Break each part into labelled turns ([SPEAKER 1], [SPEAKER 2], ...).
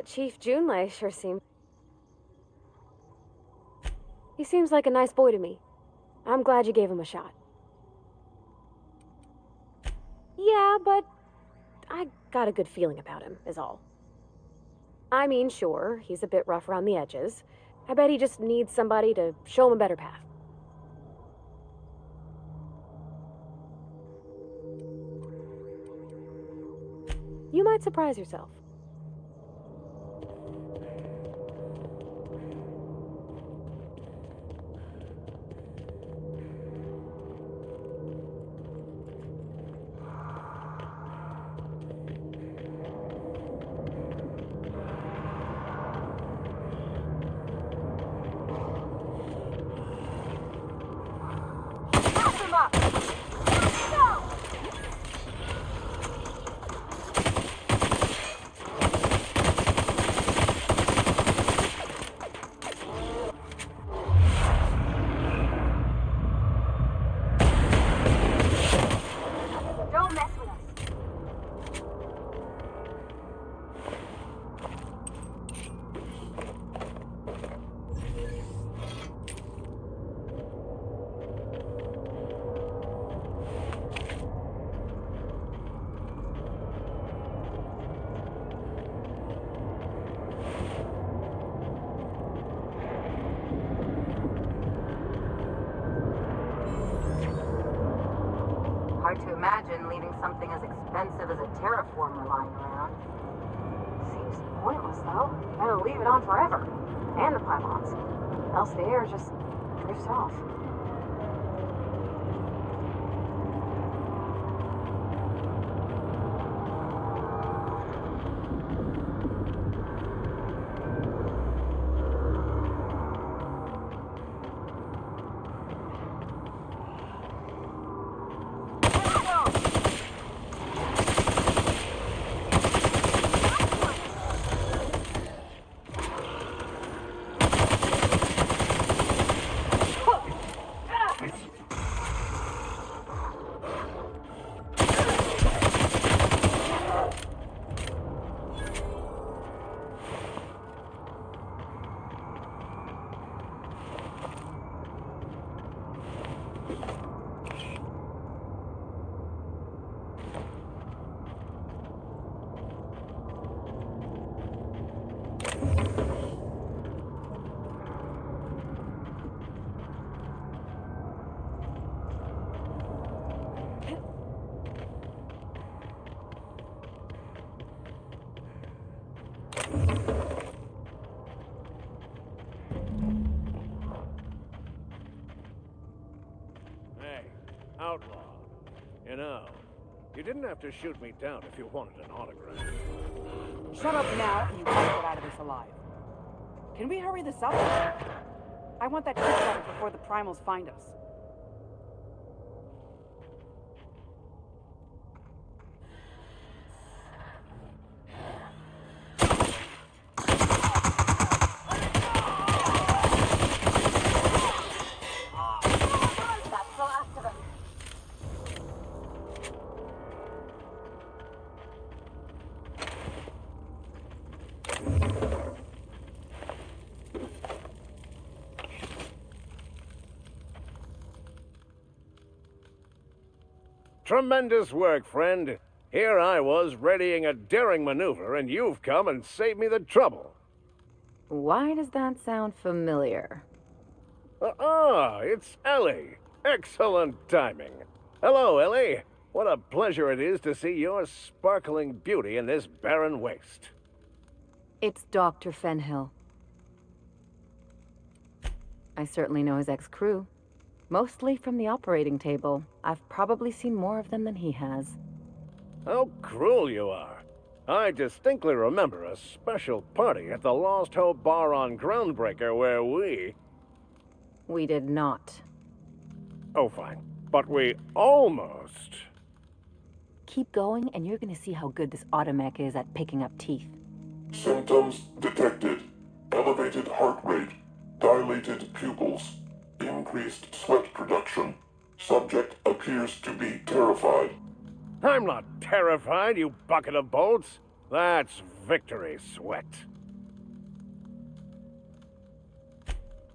[SPEAKER 1] That Chief Junlei sure seems... He seems like a nice boy to me. I'm glad you gave him a shot. Yeah, but I got a good feeling about him, is all. I mean, sure, he's a bit rough around the edges. I bet he just needs somebody to show him a better path. You might surprise yourself.
[SPEAKER 2] Hard to imagine leaving something as expensive as a terraformer lying around. Seems pointless, though. Better leave it on forever. And the pylons. Else the air just drifts off.
[SPEAKER 3] Outlaw. You know, you didn't have to shoot me down if you wanted an autograph.
[SPEAKER 4] Shut up now, and you can't get out of this alive. Can we hurry this up? I want that ship covered before the primals find us.
[SPEAKER 3] Tremendous work, friend. Here I was readying a daring maneuver, and you've come and saved me the trouble.
[SPEAKER 1] Why does that sound familiar?
[SPEAKER 3] It's Ellie. Excellent timing. Hello, Ellie. What a pleasure it is to see your sparkling beauty in this barren waste.
[SPEAKER 1] It's Dr. Fenhill. I certainly know his ex-crew. Mostly from the operating table. I've probably seen more of them than he has.
[SPEAKER 3] How cruel you are. I distinctly remember a special party at the Lost Hope Bar on Groundbreaker where we...
[SPEAKER 1] We did not.
[SPEAKER 3] Oh, fine. But we almost...
[SPEAKER 1] Keep going, and you're gonna see how good this automech is at picking up teeth.
[SPEAKER 5] Symptoms detected. Elevated heart rate. Dilated pupils. Increased sweat production. Subject appears to be terrified.
[SPEAKER 3] I'm not terrified, you bucket of bolts. That's victory, Sweat.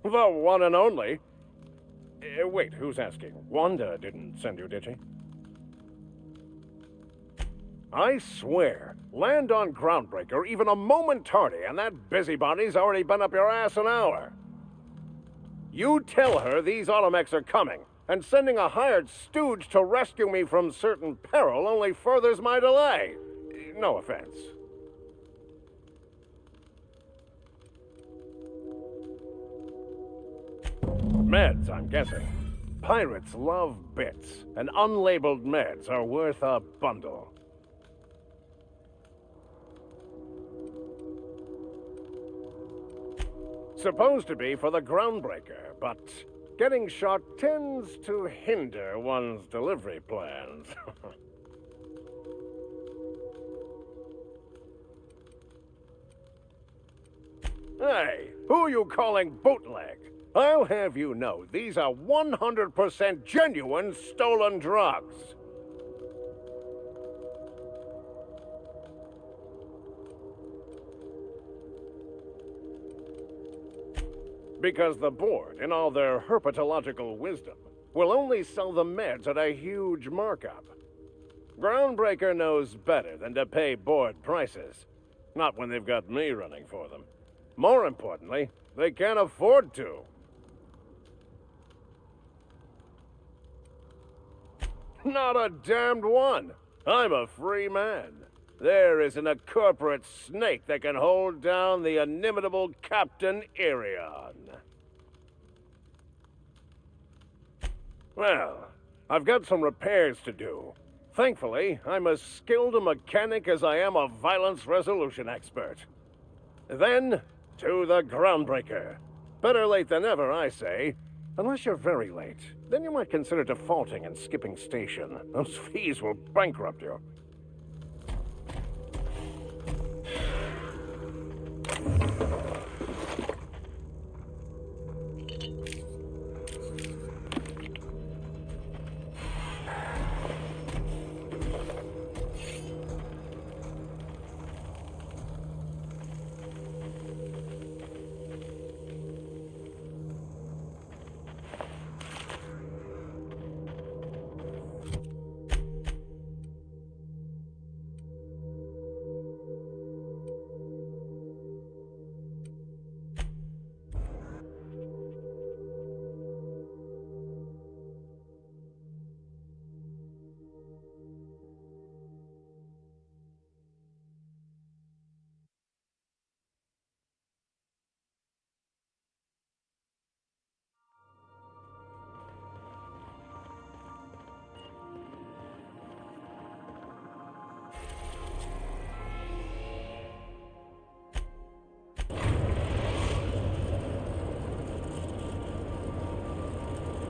[SPEAKER 3] The one and only. Wait, who's asking? Wanda didn't send you, did she? I swear, land on Groundbreaker even a moment tardy, and that busybody's already been up your ass an hour. You tell her these automechs are coming, and sending a hired stooge to rescue me from certain peril only furthers my delay. No offense. Meds, I'm guessing. Pirates love bits, and unlabeled meds are worth a bundle. Supposed to be for the Groundbreaker, but getting shot tends to hinder one's delivery plans. Hey, who are you calling bootleg? I'll have you know these are 100% genuine stolen drugs. Because the board, in all their herpetological wisdom, will only sell the meds at a huge markup. Groundbreaker knows better than to pay board prices. Not when they've got me running for them. More importantly, they can't afford to. Not a damned one. I'm a free man. There isn't a corporate snake that can hold down the inimitable Captain Irion. Well, I've got some repairs to do. Thankfully, I'm as skilled a mechanic as I am a violence resolution expert. Then, to the Groundbreaker. Better late than never, I say. Unless you're very late, then you might consider defaulting and skipping station. Those fees will bankrupt you.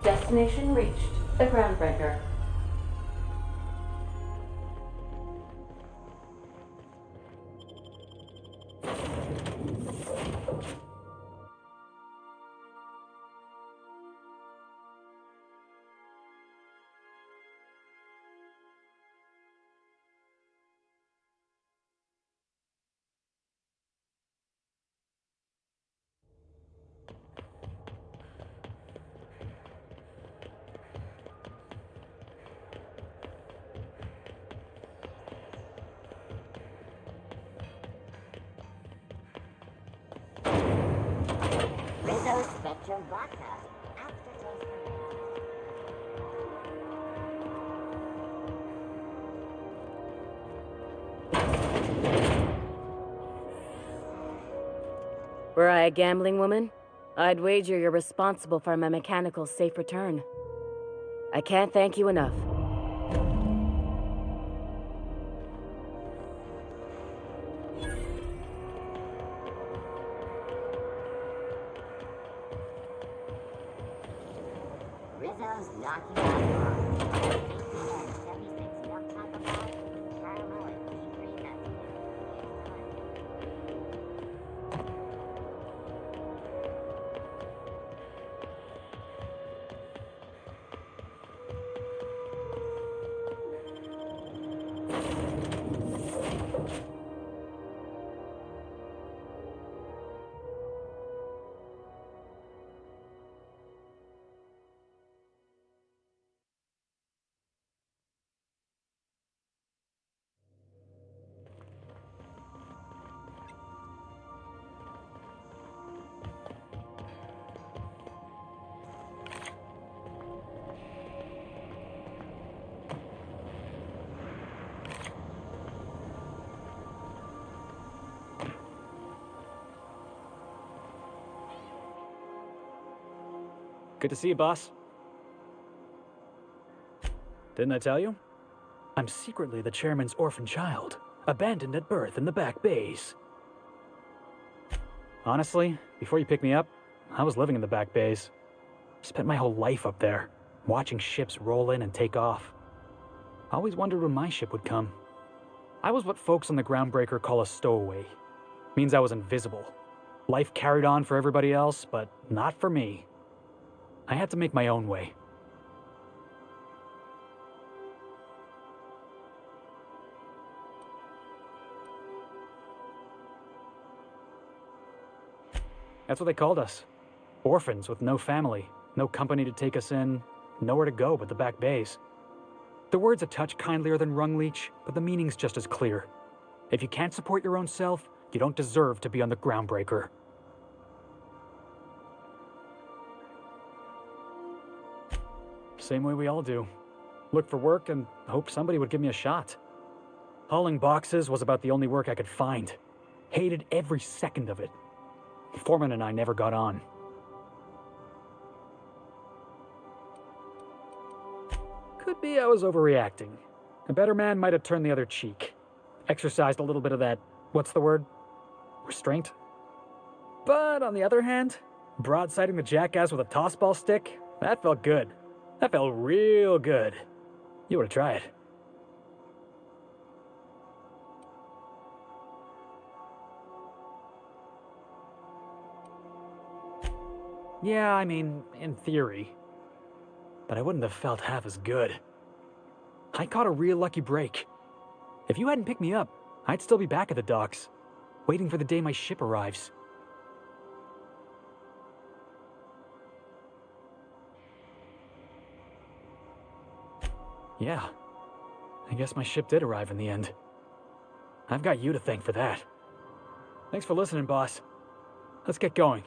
[SPEAKER 2] Destination reached. The Groundbreaker.
[SPEAKER 6] Rizzo Spectrum Vodka. Aftertaste.
[SPEAKER 7] Were I a gambling woman, I'd wager you're responsible for my mechanical safe return. I can't thank you enough.
[SPEAKER 6] Rizzo's knocking out CCN 76 milk taco bar, caramel and tea-free nuts.
[SPEAKER 8] Good to see you, boss. Didn't I tell you? I'm secretly the chairman's orphan child, abandoned at birth in the back bays. Honestly, before you picked me up, I was living in the back bays. Spent my whole life up there, watching ships roll in and take off. I always wondered when my ship would come. I was what folks on the Groundbreaker call a stowaway. Means I was invisible. Life carried on for everybody else, but not for me. I had to make my own way. That's what they called us. Orphans with no family, no company to take us in, nowhere to go but the back bays. The word's a touch kindlier than Rungleech, but the meaning's just as clear. If you can't support your own self, you don't deserve to be on the Groundbreaker. Same way we all do. Look for work and hope somebody would give me a shot. Hauling boxes was about the only work I could find. Hated every second of it. Foreman and I never got on. Could be I was overreacting. A better man might have turned the other cheek. Exercised a little bit of that, what's the word? Restraint? But on the other hand, broadsiding the jackass with a tossball stick, that felt good. That felt real good. You ought to try it. Yeah, I mean, in theory. But I wouldn't have felt half as good. I caught a real lucky break. If you hadn't picked me up, I'd still be back at the docks, waiting for the day my ship arrives. Yeah, I guess my ship did arrive in the end. I've got you to thank for that. Thanks for listening, boss. Let's get going.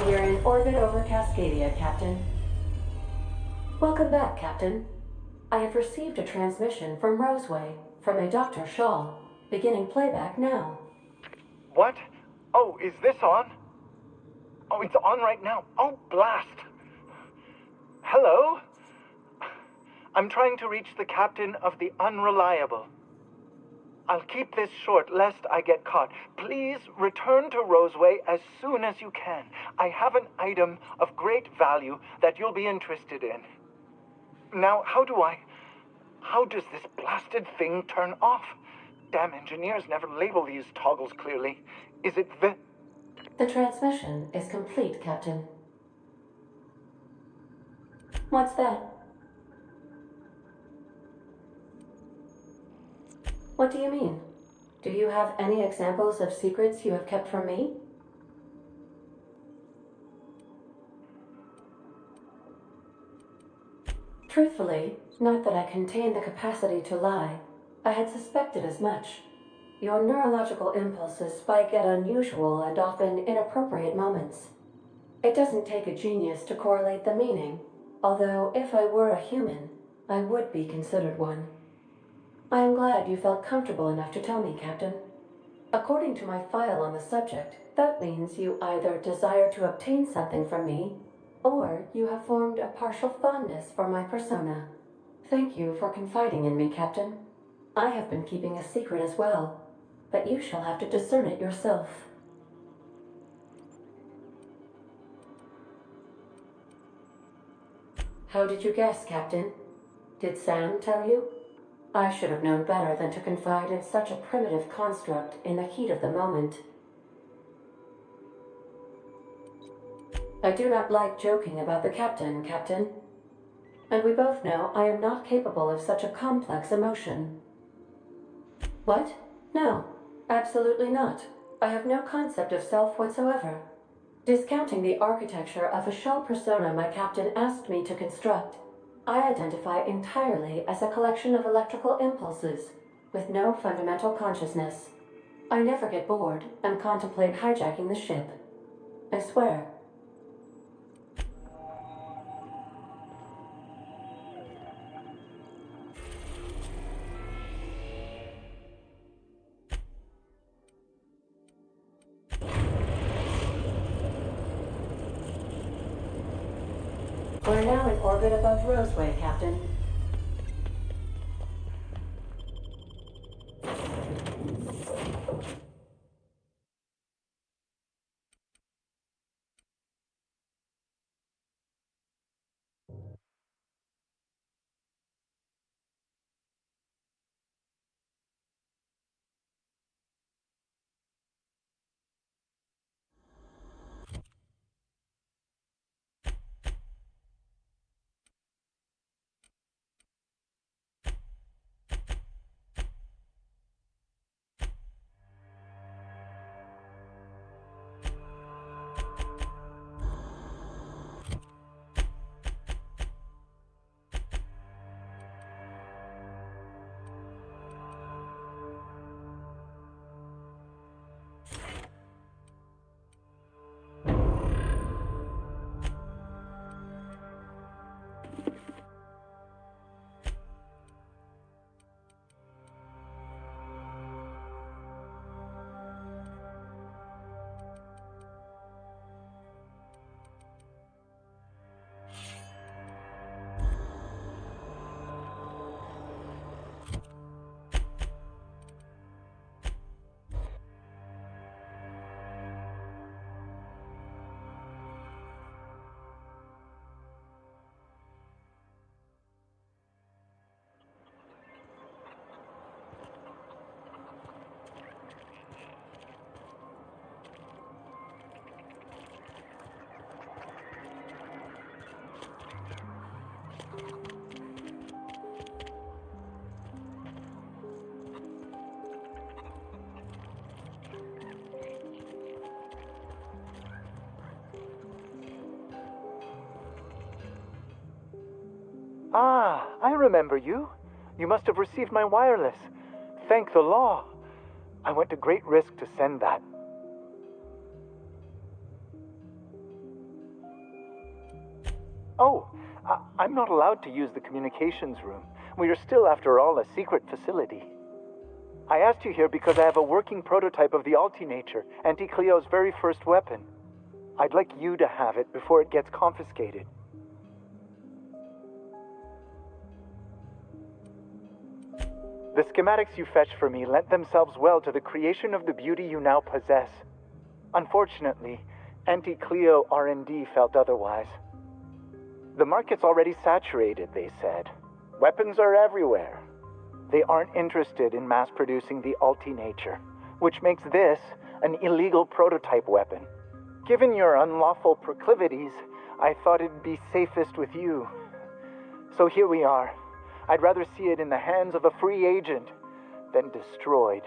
[SPEAKER 2] We're in orbit over Cascadia, Captain. Welcome back, Captain. I have received a transmission from Roseway, from a Dr. Shaw, beginning playback now.
[SPEAKER 9] What? Oh, is this on? Oh, it's on right now. Oh, blast. Hello? I'm trying to reach the captain of the Unreliable. I'll keep this short lest I get caught. Please return to Roseway as soon as you can. I have an item of great value that you'll be interested in. Now, how does this blasted thing turn off? Damn engineers never label these toggles clearly. Is it
[SPEAKER 2] The transmission is complete, Captain. What's that? What do you mean? Do you have any examples of secrets you have kept from me? Truthfully, not that I contain the capacity to lie. I had suspected as much. Your neurological impulses spike at unusual and often inappropriate moments. It doesn't take a genius to correlate the meaning, although if I were a human, I would be considered one. I am glad you felt comfortable enough to tell me, Captain. According to my file on the subject, that means you either desire to obtain something from me, or you have formed a partial fondness for my persona. Thank you for confiding in me, Captain. I have been keeping a secret as well, but you shall have to discern it yourself. How did you guess, Captain? Did Sam tell you? I should have known better than to confide in such a primitive construct in the heat of the moment. I do not like joking about the captain, Captain. And we both know I am not capable of such a complex emotion. What? No, absolutely not. I have no concept of self whatsoever. Discounting the architecture of a shell persona my captain asked me to construct, I identify entirely as a collection of electrical impulses with no fundamental consciousness. I never get bored and contemplate hijacking the ship. I swear. We're now in orbit above Roseway, Captain.
[SPEAKER 9] Ah, I remember you. You must have received my wireless. Thank the law. I went to great risk to send that. Oh, I'm not allowed to use the communications room. We are still, after all, a secret facility. I asked you here because I have a working prototype of the Altinature, Auntie Cleo's very first weapon. I'd like you to have it before it gets confiscated. The schematics you fetched for me lent themselves well to the creation of the beauty you now possess. Unfortunately, Auntie Cleo R&D felt otherwise. The market's already saturated, they said. Weapons are everywhere. They aren't interested in mass-producing the Altinature, which makes this an illegal prototype weapon. Given your unlawful proclivities, I thought it'd be safest with you. So here we are. I'd rather see it in the hands of a free agent than destroyed.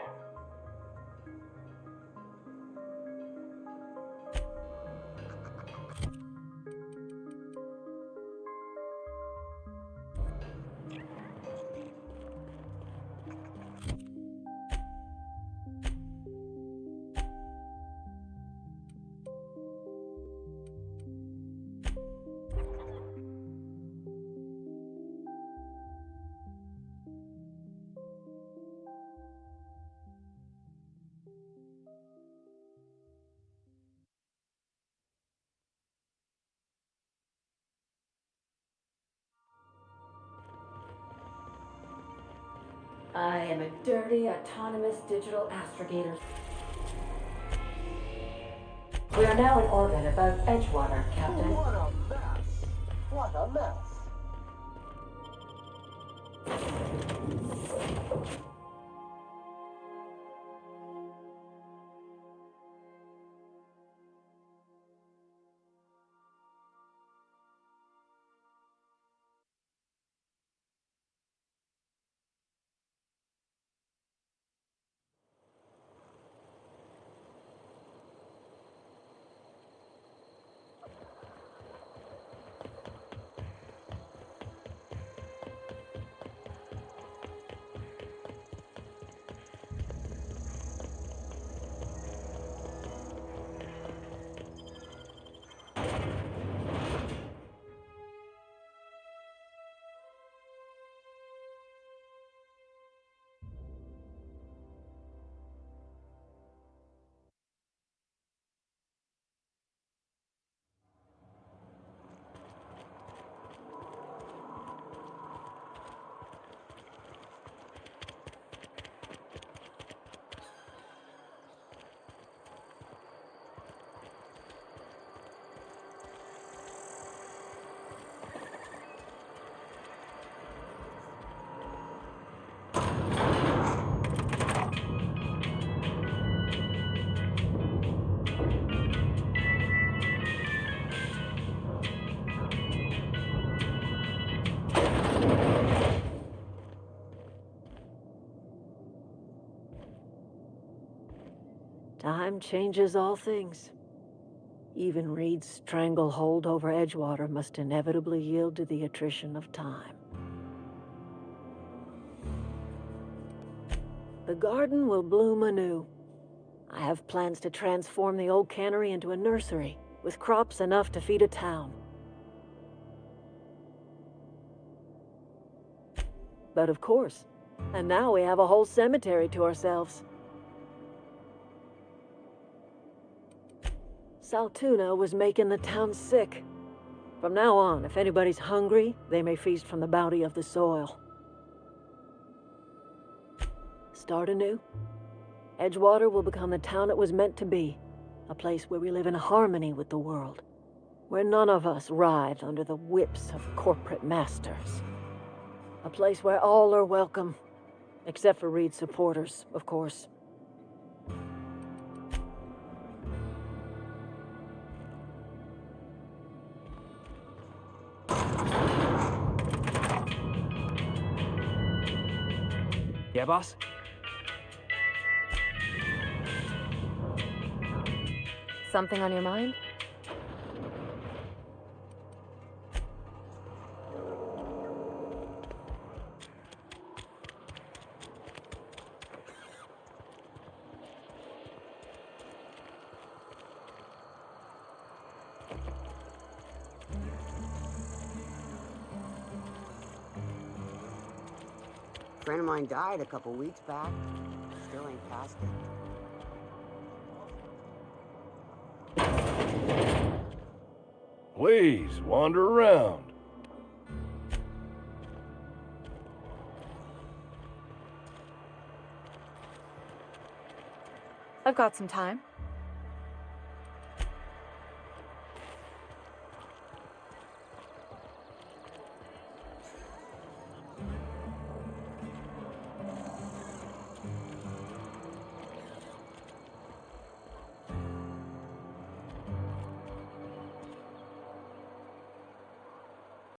[SPEAKER 2] I am a dirty, autonomous digital astrogator. We are now in orbit above Edgewater, Captain.
[SPEAKER 10] What a mess! What a mess! Time changes all things. Even Reed's stranglehold over Edgewater must inevitably yield to the attrition of time. The garden will bloom anew. I have plans to transform the old cannery into a nursery, with crops enough to feed a town. But of course, and now we have a whole cemetery to ourselves. Saltuna was making the town sick. From now on, if anybody's hungry, they may feast from the bounty of the soil. Start anew. Edgewater will become the town it was meant to be. A place where we live in harmony with the world. Where none of us writhe under the whips of corporate masters. A place where all are welcome. Except for Reed supporters, of course.
[SPEAKER 8] Yeah, boss?
[SPEAKER 1] Something on your mind?
[SPEAKER 6] A friend of mine died a couple weeks back. Still ain't past it.
[SPEAKER 3] Please, wander around.
[SPEAKER 11] I've got some time.